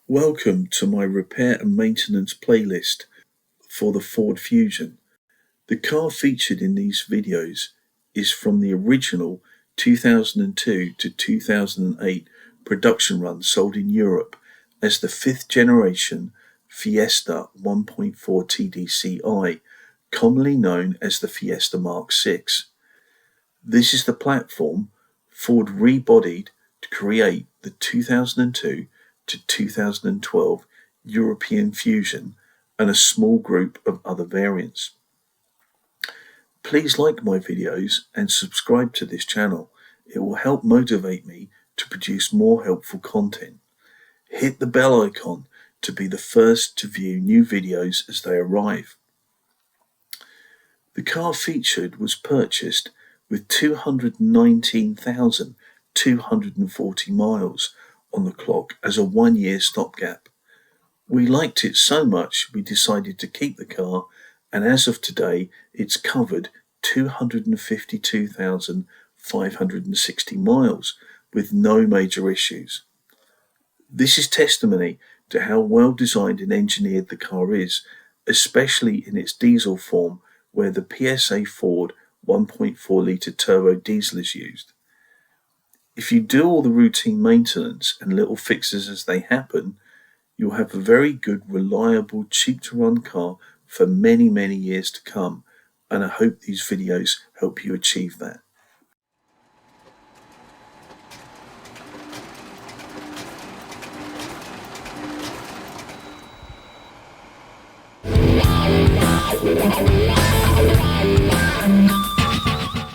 Welcome to my repair and maintenance playlist for the Ford Fusion. The car featured in these videos is from the original 2002 to 2008 production run sold in Europe as the 5th generation Fiesta 1.4 tdci, commonly known as the Fiesta Mark VI. This is the platform Ford rebodied to create the 2002 to 2012 European Fusion and a small group of other variants. Please like my videos and subscribe to this channel. It will help motivate me to produce more helpful content. Hit the bell icon to be the first to view new videos as they arrive. The car featured was purchased with 219,240 miles on the clock as a 1-year stopgap. We liked it so much we decided to keep the car, and as of today it's covered 252,560 miles with no major issues. This is testimony to how well designed and engineered the car is, especially in its diesel form where the PSA Ford 1.4 litre turbo diesel is used. If you do all the routine maintenance and little fixes as they happen, you'll have a very good, reliable, cheap to run car for many, many years to come, and I hope these videos help you achieve that. Yeah.